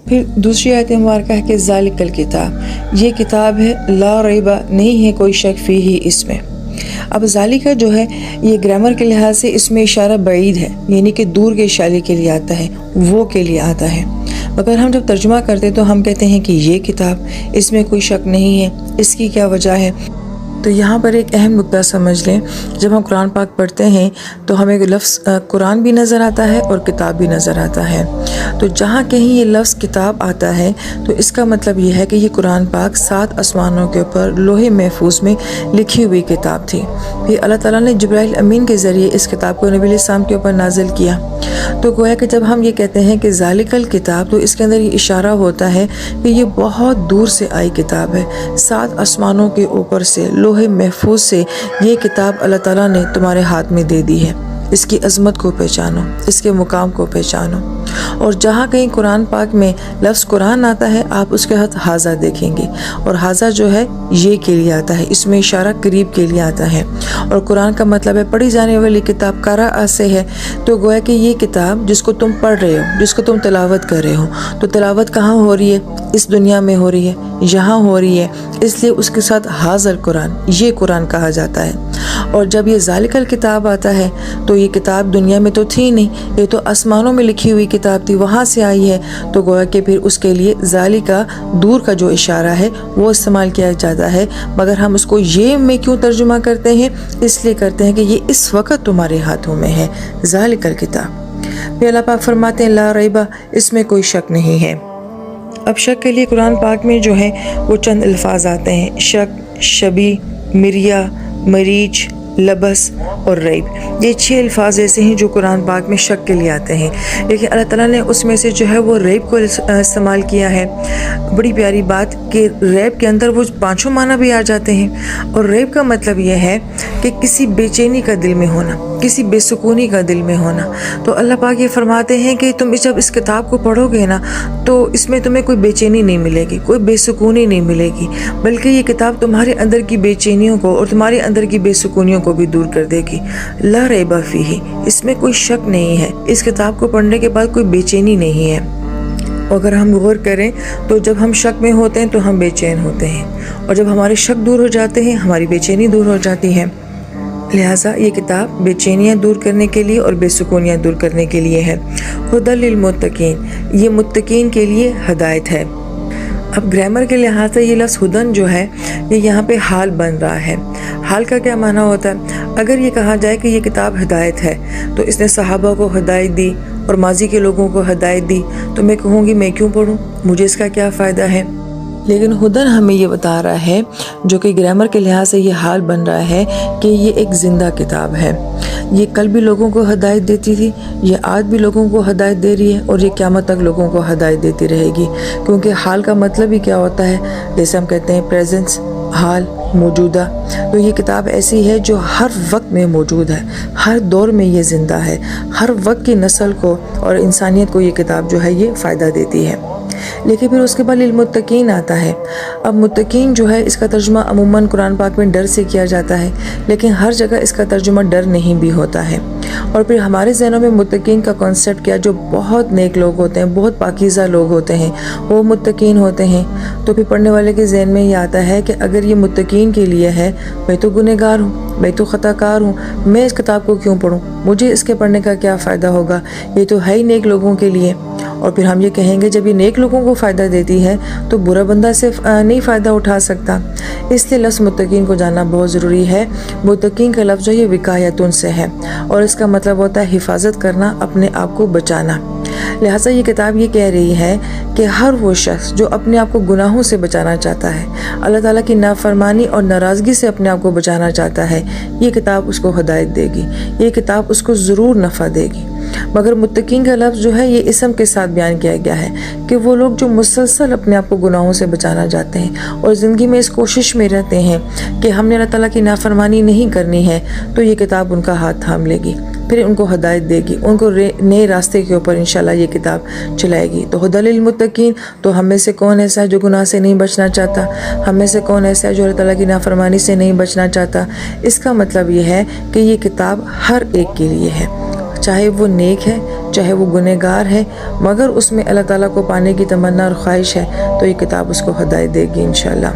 پھر دوسری آیت مبارکہ ہے کہ ذالکل کتاب، یہ کتاب ہے، لا ریبہ، نہیں ہے کوئی شک فیہ، اس میں۔ اب ذالکہ جو ہے یہ گرامر کے لحاظ سے اس میں اشارہ بعید ہے، یعنی کہ دور کے اشارے کے لیے آتا ہے، وہ کے لیے آتا ہے۔ مگر ہم جب ترجمہ کرتے ہیں تو ہم کہتے ہیں کہ یہ کتاب، اس میں کوئی شک نہیں ہے، اس کی کیا وجہ ہے؟ تو یہاں پر ایک اہم نقطہ سمجھ لیں، جب ہم قرآن پاک پڑھتے ہیں تو ہمیں لفظ قرآن بھی نظر آتا ہے اور کتاب بھی نظر آتا ہے۔ تو جہاں کہیں یہ لفظ کتاب آتا ہے تو اس کا مطلب یہ ہے کہ یہ قرآن پاک 7 آسمانوں کے اوپر لوح محفوظ میں لکھی ہوئی کتاب تھی۔ پھر اللہ تعالیٰ نے جبرائیل امین کے ذریعے اس کتاب کو نبی علیہ السلام کے اوپر نازل کیا۔ تو گویا کہ جب ہم یہ کہتے ہیں کہ ذالکل کتاب، تو اس کے اندر یہ اشارہ ہوتا ہے کہ یہ بہت دور سے آئی کتاب ہے، 7 آسمانوں کے اوپر سے لوح محفوظ سے یہ کتاب اللہ تعالیٰ نے تمہارے ہاتھ میں دے دی ہے۔ اس کی عظمت کو پہچانو، اس کے مقام کو پہچانو۔ اور جہاں کہیں قرآن پاک میں لفظ قرآن آتا ہے، آپ اس کے ہاتھ حاذا دیکھیں گے، اور حاذا جو ہے یہ کے لیے آتا ہے، اس میں اشارہ قریب کے لیے آتا ہے۔ اور قرآن کا مطلب ہے پڑھی جانے والی کتاب، قرأ سے ہے، تو گویا کہ یہ کتاب جس کو تم پڑھ رہے ہو، جس کو تم تلاوت کر رہے ہو، تو تلاوت کہاں ہو رہی ہے؟ اس دنیا میں ہو رہی ہے، یہاں ہو رہی ہے، اس لیے اس کے ساتھ حاضر قرآن، یہ قرآن کہا جاتا ہے۔ اور جب یہ ذالکل کتاب آتا ہے تو یہ کتاب دنیا میں تو تھی نہیں، یہ تو آسمانوں میں لکھی ہوئی کتاب تھی، وہاں سے آئی ہے، تو گویا کہ پھر اس کے لیے ذالکہ دور کا جو اشارہ ہے وہ استعمال کیا جاتا ہے۔ مگر ہم اس کو یہ میں کیوں ترجمہ کرتے ہیں؟ اس لیے کرتے ہیں کہ یہ اس وقت تمہارے ہاتھوں میں ہے، ذالکل کتاب۔ پھر اللہ پاک فرماتے ہیں لا ریبہ، اس میں کوئی شک نہیں ہے۔ اب شک کے لیے قرآن پاک میں جو ہے وہ چند الفاظ آتے ہیں، شک، شبی، مریا، مریج، لبس اور ریب۔ یہ 6 الفاظ ایسے ہیں جو قرآن پاک میں شک کے لیے آتے ہیں، لیکن اللہ تعالیٰ نے اس میں سے جو ہے وہ ریب کو استعمال کیا ہے۔ بڑی پیاری بات کہ ریب کے اندر وہ 5 معنی بھی آ جاتے ہیں، اور ریب کا مطلب یہ ہے کہ کسی بے چینی کا دل میں ہونا، کسی بے سکونی کا دل میں ہونا۔ تو اللہ پاک یہ فرماتے ہیں کہ تم جب اس کتاب کو پڑھو گے نا تو اس میں تمہیں کوئی بے چینی نہیں ملے گی، کوئی بے سکونی نہیں ملے گی، بلکہ یہ کتاب تمہارے اندر کی بے چینیوں کو اور تمہارے اندر کی بے سکونیوں کو بھی دور کر دے گی۔ لا ریب فیہ، اس میں کوئی شک نہیں ہے، اس کتاب کو پڑھنے کے بعد کوئی بے چینی نہیں ہے۔ اگر ہم غور کریں تو جب ہم شک میں ہوتے ہیں تو ہم بے چین ہوتے ہیں، اور جب ہمارے شک دور ہو جاتے ہیں ہماری بے چینی دور ہو جاتی ہے۔ لہٰذا یہ کتاب بے چینیاں دور کرنے کے لیے اور بے سکونیاں دور کرنے کے لیے ہے۔ ھدی للمتقین، یہ متقین کے لیے ہدایت ہے۔ اب گرامر کے لحاظ سے یہ لفظ ہدن جو ہے یہ یہاں پہ حال بن رہا ہے۔ حال کا کیا معنی ہوتا ہے؟ اگر یہ کہا جائے کہ یہ کتاب ہدایت ہے تو اس نے صحابہ کو ہدایت دی اور ماضی کے لوگوں کو ہدایت دی، تو میں کہوں گی میں کیوں پڑھوں، مجھے اس کا کیا فائدہ ہے؟ لیکن ہدن ہمیں یہ بتا رہا ہے، جو کہ گرامر کے لحاظ سے یہ حال بن رہا ہے کہ یہ ایک زندہ کتاب ہے۔ یہ کل بھی لوگوں کو ہدایت دیتی تھی، یہ آج بھی لوگوں کو ہدایت دے رہی ہے، اور یہ قیامت تک لوگوں کو ہدایت دیتی رہے گی۔ کیونکہ حال کا مطلب ہی کیا ہوتا ہے؟ جیسے ہم کہتے ہیں پریزنس، حال، موجودہ۔ تو یہ کتاب ایسی ہے جو ہر وقت میں موجود ہے، ہر دور میں یہ زندہ ہے، ہر وقت کی نسل کو اور انسانیت کو یہ کتاب جو ہے یہ فائدہ دیتی ہے۔ لیکن پھر اس کے بعد للمتقین آتا ہے۔ اب متقین جو ہے اس کا ترجمہ عموماً قرآن پاک میں ڈر سے کیا جاتا ہے، لیکن ہر جگہ اس کا ترجمہ ڈر نہیں بھی ہوتا ہے۔ اور پھر ہمارے ذہنوں میں متقین کا کانسیپٹ کیا، جو بہت نیک لوگ ہوتے ہیں، بہت پاکیزہ لوگ ہوتے ہیں، وہ متقین ہوتے ہیں۔ تو پھر پڑھنے والے کے ذہن میں یہ آتا ہے کہ اگر یہ متقین کے لیے ہے، میں تو گنہگار ہوں، میں تو خطا کار ہوں، میں اس کتاب کو کیوں پڑھوں، مجھے اس کے پڑھنے کا کیا فائدہ ہوگا، یہ تو ہے ہی نیک لوگوں کے لیے۔ اور پھر ہم یہ کہیں گے جب یہ نیک لوگوں کو فائدہ دیتی ہے تو برا بندہ سے نہیں فائدہ اٹھا سکتا۔ اس لیے لفظ متقین کو جاننا بہت ضروری ہے۔ متقین کا لفظ جو یہ وقایتن سے ہے، اور اس کا مطلب ہوتا ہے حفاظت کرنا، اپنے آپ کو بچانا۔ لہٰذا یہ کتاب یہ کہہ رہی ہے کہ ہر وہ شخص جو اپنے آپ کو گناہوں سے بچانا چاہتا ہے، اللہ تعالیٰ کی نافرمانی اور ناراضگی سے اپنے آپ کو بچانا چاہتا ہے، یہ کتاب اس کو ہدایت دے گی، یہ کتاب اس کو ضرور نفع دے گی۔ مگر متقین کا لفظ جو ہے یہ اسم کے ساتھ بیان کیا گیا ہے کہ وہ لوگ جو مسلسل اپنے آپ کو گناہوں سے بچانا چاہتے ہیں اور زندگی میں اس کوشش میں رہتے ہیں کہ ہم نے اللہ تعالیٰ کی نافرمانی نہیں کرنی ہے، تو یہ کتاب ان کا ہاتھ تھام لے گی، پھر ان کو ہدایت دے گی، ان کو نئے راستے کے اوپر انشاءاللہ یہ کتاب چلائے گی۔ تو ھدی للمتقین، تو ہم میں سے کون ایسا ہے جو گناہ سے نہیں بچنا چاہتا؟ ہم میں سے کون ایسا ہے جو اللہ تعالیٰ کی نافرمانی سے نہیں بچنا چاہتا؟ اس کا مطلب یہ ہے کہ یہ کتاب ہر ایک کے لیے ہے، چاہے وہ نیک ہے چاہے وہ گنہگار ہے، مگر اس میں اللہ تعالیٰ کو پانے کی تمنا اور خواہش ہے تو یہ کتاب اس کو ہدایت دے گی انشاءاللہ۔